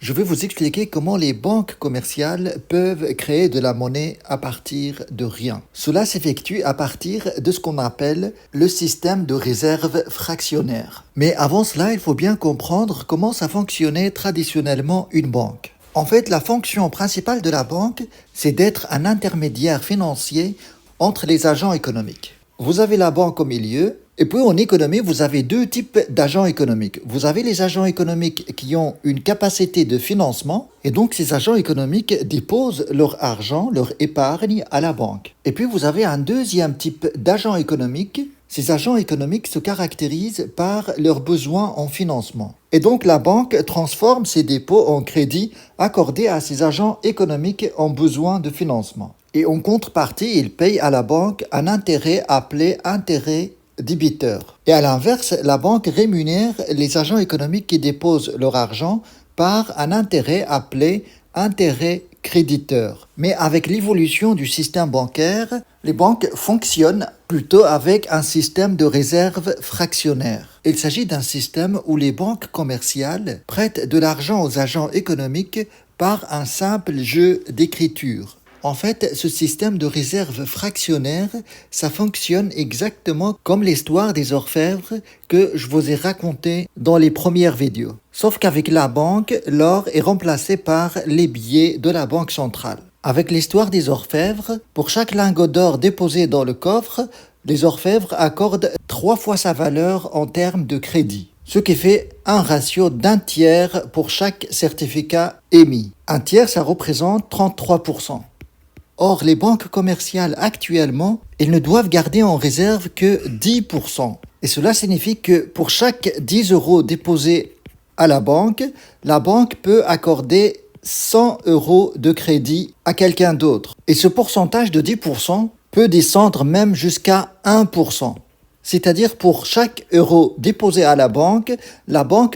je vais vous expliquer comment les banques commerciales peuvent créer de la monnaie à partir de rien. Cela s'effectue à partir de ce qu'on appelle le système de réserve fractionnaire. Mais avant cela, il faut bien comprendre comment ça fonctionnait traditionnellement une banque. En fait, la fonction principale de la banque, c'est d'être un intermédiaire financier entre les agents économiques. Vous avez la banque au milieu, et puis en économie, vous avez deux types d'agents économiques. Vous avez les agents économiques qui ont une capacité de financement, et donc ces agents économiques déposent leur argent, leur épargne à la banque. Et puis vous avez un deuxième type d'agents économiques. Ces agents économiques se caractérisent par leurs besoins en financement. Et donc la banque transforme ces dépôts en crédits accordés à ces agents économiques en besoin de financement. Et en contrepartie, ils payent à la banque un intérêt appelé intérêt débiteur. Et à l'inverse, la banque rémunère les agents économiques qui déposent leur argent par un intérêt appelé intérêt créditeur. Mais avec l'évolution du système bancaire, les banques fonctionnent plutôt avec un système de réserve fractionnaire. Il s'agit d'un système où les banques commerciales prêtent de l'argent aux agents économiques par un simple jeu d'écriture. En fait, ce système de réserve fractionnaire, ça fonctionne exactement comme l'histoire des orfèvres que je vous ai raconté dans les premières vidéos. Sauf qu'avec la banque, l'or est remplacé par les billets de la banque centrale. Avec l'histoire des orfèvres, pour chaque lingot d'or déposé dans le coffre, les orfèvres accordent 3 fois sa valeur en termes de crédit. Ce qui fait un ratio d'un tiers pour chaque certificat émis. Un tiers, ça représente 33%. Or, les banques commerciales actuellement, elles ne doivent garder en réserve que 10%. Et cela signifie que pour chaque 10 euros déposés à la banque peut accorder 100 euros de crédit à quelqu'un d'autre. Et ce pourcentage de 10% peut descendre même jusqu'à 1%. C'est-à-dire pour chaque euro déposé à la banque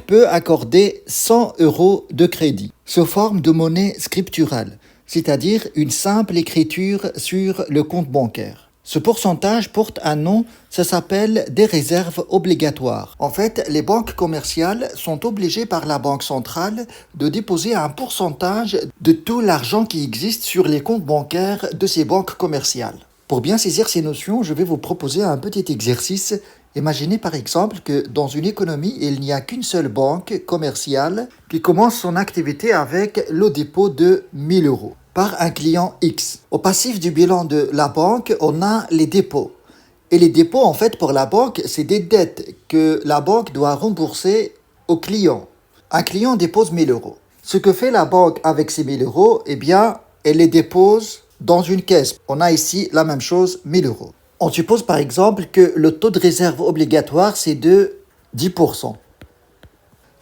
peut accorder 100 euros de crédit sous forme de monnaie scripturale, c'est-à-dire une simple écriture sur le compte bancaire. Ce pourcentage porte un nom, ça s'appelle des réserves obligatoires. En fait, les banques commerciales sont obligées par la banque centrale de déposer un pourcentage de tout l'argent qui existe sur les comptes bancaires de ces banques commerciales. Pour bien saisir ces notions, je vais vous proposer un petit exercice. Imaginez par exemple que dans une économie, il n'y a qu'une seule banque commerciale qui commence son activité avec le dépôt de 1000 euros par un client X. Au passif du bilan de la banque, on a les dépôts. Et les dépôts, en fait, pour la banque, c'est des dettes que la banque doit rembourser au client. Un client dépose 1000 euros. Ce que fait la banque avec ces 1000 euros, eh bien, elle les dépose dans une caisse. On a ici la même chose, 1000 euros. On suppose par exemple que le taux de réserve obligatoire, c'est de 10%.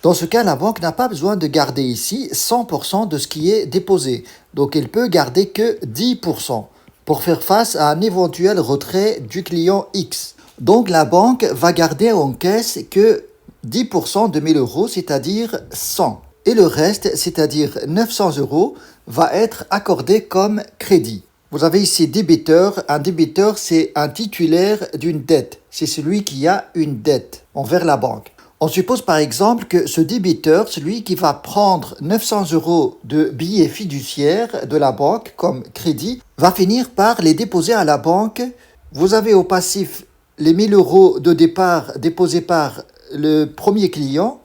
Dans ce cas, la banque n'a pas besoin de garder ici 100% de ce qui est déposé. Donc, elle peut garder que 10% pour faire face à un éventuel retrait du client X. Donc, la banque va garder en caisse que 10% de 1000 euros, c'est-à-dire 100. Et le reste, c'est-à-dire 900 euros, va être accordé comme crédit. Vous avez ici débiteur. Un débiteur, c'est un titulaire d'une dette. C'est celui qui a une dette envers la banque. On suppose par exemple que ce débiteur, celui qui va prendre 900 euros de billets fiduciaires de la banque comme crédit, va finir par les déposer à la banque. Vous avez au passif les 1000 euros de départ déposés par le premier client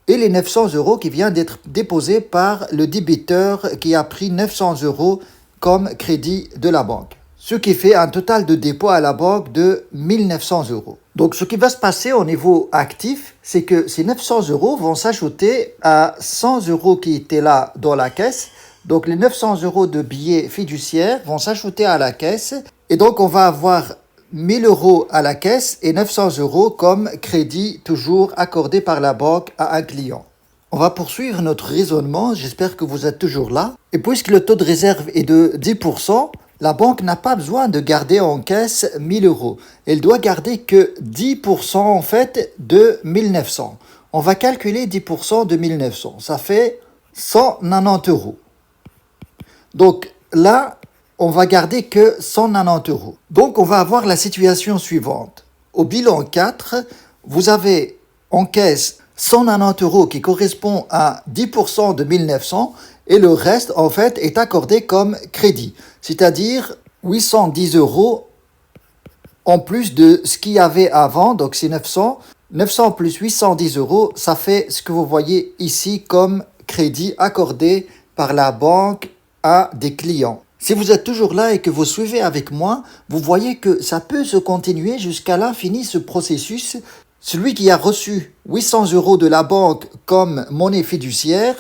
et les 900 euros qui viennent d'être déposés par le débiteur qui a pris 900 euros comme crédit de la banque. Ce qui fait un total de dépôt à la banque de 1900 euros. Donc, ce qui va se passer au niveau actif, c'est que ces 900 euros vont s'ajouter à 100 euros qui étaient là dans la caisse. Donc, les 900 euros de billets fiduciaires vont s'ajouter à la caisse. Et donc, on va avoir 1000 euros à la caisse et 900 euros comme crédit toujours accordé par la banque à un client. On va poursuivre notre raisonnement. J'espère que vous êtes toujours là. Et puisque le taux de réserve est de 10%, la banque n'a pas besoin de garder en caisse 1000 euros. Elle doit garder que 10% en fait de 1900. On va calculer 10% de 1900. Ça fait 190 euros. Donc là, on va garder que 190 euros. Donc on va avoir la situation suivante. Au bilan 4, vous avez en caisse 190 euros qui correspond à 10% de 1900 et le reste en fait est accordé comme crédit, c'est-à-dire 810 euros en plus de ce qu'il y avait avant, donc c'est 900. 900 plus 810 euros, ça fait ce que vous voyez ici comme crédit accordé par la banque à des clients. Si vous êtes toujours là et que vous suivez avec moi, vous voyez que ça peut se continuer jusqu'à l'infini ce processus. Celui qui a reçu 800 euros de la banque comme monnaie fiduciaire,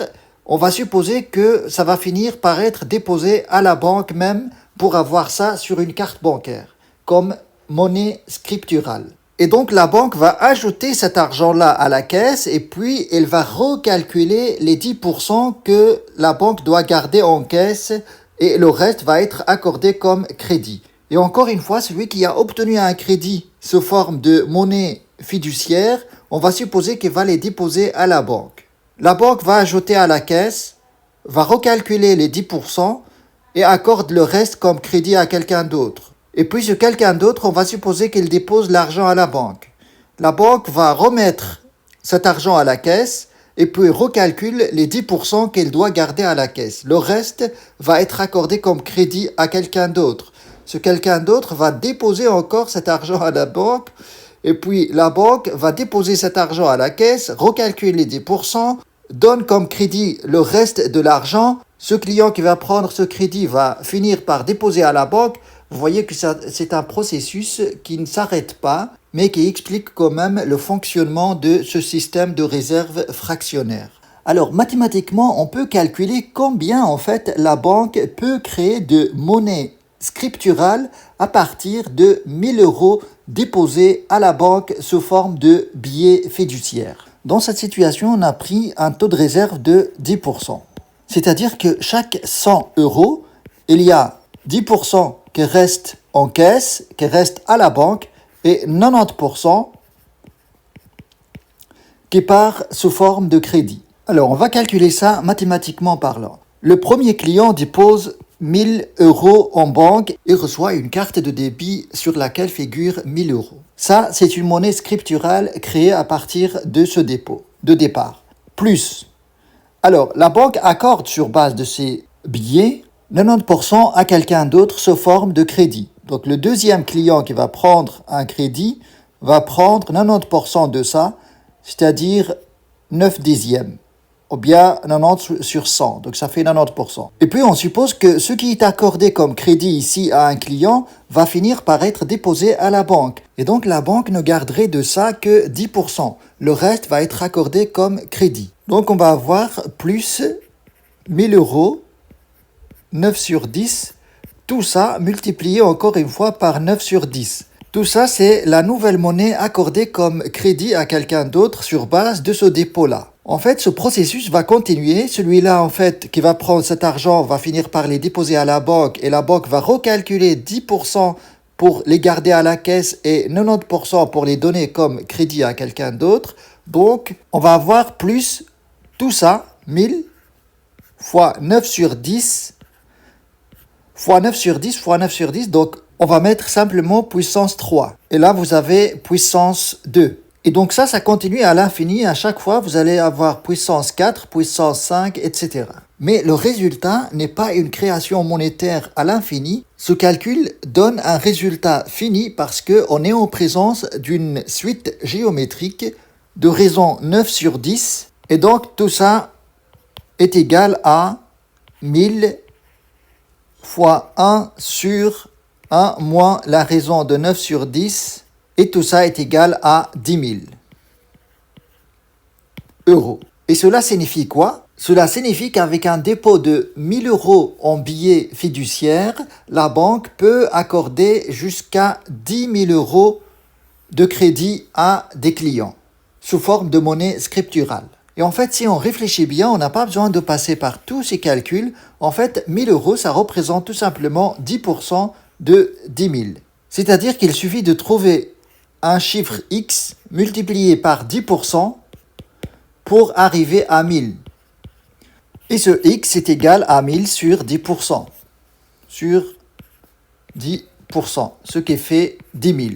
on va supposer que ça va finir par être déposé à la banque même pour avoir ça sur une carte bancaire, comme monnaie scripturale. Et donc la banque va ajouter cet argent-là à la caisse et puis elle va recalculer les 10% que la banque doit garder en caisse et le reste va être accordé comme crédit. Et encore une fois, celui qui a obtenu un crédit sous forme de monnaie fiduciaire, on va supposer qu'il va les déposer à la banque. La banque va ajouter à la caisse, va recalculer les 10% et accorde le reste comme crédit à quelqu'un d'autre. Et puis ce quelqu'un d'autre, on va supposer qu'il dépose l'argent à la banque. La banque va remettre cet argent à la caisse et puis recalcule les 10% qu'elle doit garder à la caisse. Le reste va être accordé comme crédit à quelqu'un d'autre. Ce quelqu'un d'autre va déposer encore cet argent à la banque et puis la banque va déposer cet argent à la caisse, recalcule les 10%, donne comme crédit le reste de l'argent. Ce client qui va prendre ce crédit va finir par déposer à la banque. Vous voyez que c'est un processus qui ne s'arrête pas, mais qui explique quand même le fonctionnement de ce système de réserve fractionnaire. Alors, mathématiquement, on peut calculer combien, en fait, la banque peut créer de monnaie scripturale à partir de 1000 euros déposés à la banque sous forme de billets fiduciaires. Dans cette situation, on a pris un taux de réserve de 10%. C'est-à-dire que chaque 100 euros, il y a 10% qui reste en caisse, qui reste à la banque, et 90% qui part sous forme de crédit. Alors, on va calculer ça mathématiquement parlant. Le premier client dépose 1000 euros en banque et reçoit une carte de débit sur laquelle figure 1000 euros. Ça, c'est une monnaie scripturale créée à partir de ce dépôt, de départ. Plus, alors, la banque accorde sur base de ces billets 90% à quelqu'un d'autre sous forme de crédit. Donc, le deuxième client qui va prendre un crédit va prendre 90% de ça, c'est-à-dire 9 dixièmes, ou bien 90 sur 100, donc ça fait 90%. Et puis, on suppose que ce qui est accordé comme crédit ici à un client va finir par être déposé à la banque. Et donc, la banque ne garderait de ça que 10%. Le reste va être accordé comme crédit. Donc, on va avoir plus 1000 euros, 9 sur 10, tout ça multiplié encore une fois par 9 sur 10. Tout ça, c'est la nouvelle monnaie accordée comme crédit à quelqu'un d'autre sur base de ce dépôt-là. En fait, ce processus va continuer. Celui-là, en fait, qui va prendre cet argent, va finir par les déposer à la banque et la banque va recalculer 10% pour les garder à la caisse et 90% pour les donner comme crédit à quelqu'un d'autre. Donc, on va avoir plus tout ça, 1000 fois 9 sur 10 fois 9 sur 10 fois 9 sur 10. Donc, on va mettre simplement puissance 3. Et là, vous avez puissance 2. Et donc ça continue à l'infini. À chaque fois, vous allez avoir puissance 4, puissance 5, etc. Mais le résultat n'est pas une création monétaire à l'infini. Ce calcul donne un résultat fini parce qu'on est en présence d'une suite géométrique de raison 9 sur 10. Et donc, tout ça est égal à 1000 fois 1 sur 1 moins la raison de 9 sur 10. Et tout ça est égal à 10 000 euros. Et cela signifie quoi? Cela signifie qu'avec un dépôt de 1000 euros en billets fiduciaires, la banque peut accorder jusqu'à 10 000 euros de crédit à des clients sous forme de monnaie scripturale. Et en fait, si on réfléchit bien, on n'a pas besoin de passer par tous ces calculs. En fait, 1000 euros, ça représente tout simplement 10% de 10 000. C'est-à-dire qu'il suffit de trouver un chiffre X multiplié par 10% pour arriver à 1000. Et ce X est égal à 1000 sur 10%. Sur 10%, ce qui fait 10 000.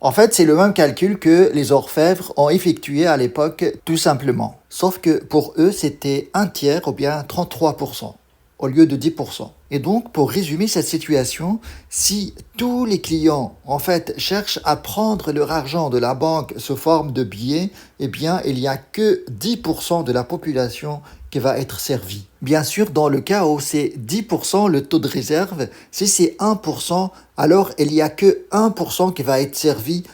En fait, c'est le même calcul que les orfèvres ont effectué à l'époque, tout simplement. Sauf que pour eux, c'était un tiers ou bien 33% au lieu de 10%. Et donc, pour résumer cette situation, si tous les clients, en fait, cherchent à prendre leur argent de la banque sous forme de billets, eh bien, il n'y a que 10% de la population qui va être servie. Bien sûr, dans le cas où c'est 10% le taux de réserve, si c'est 1%, alors il n'y a que 1% qui va être servi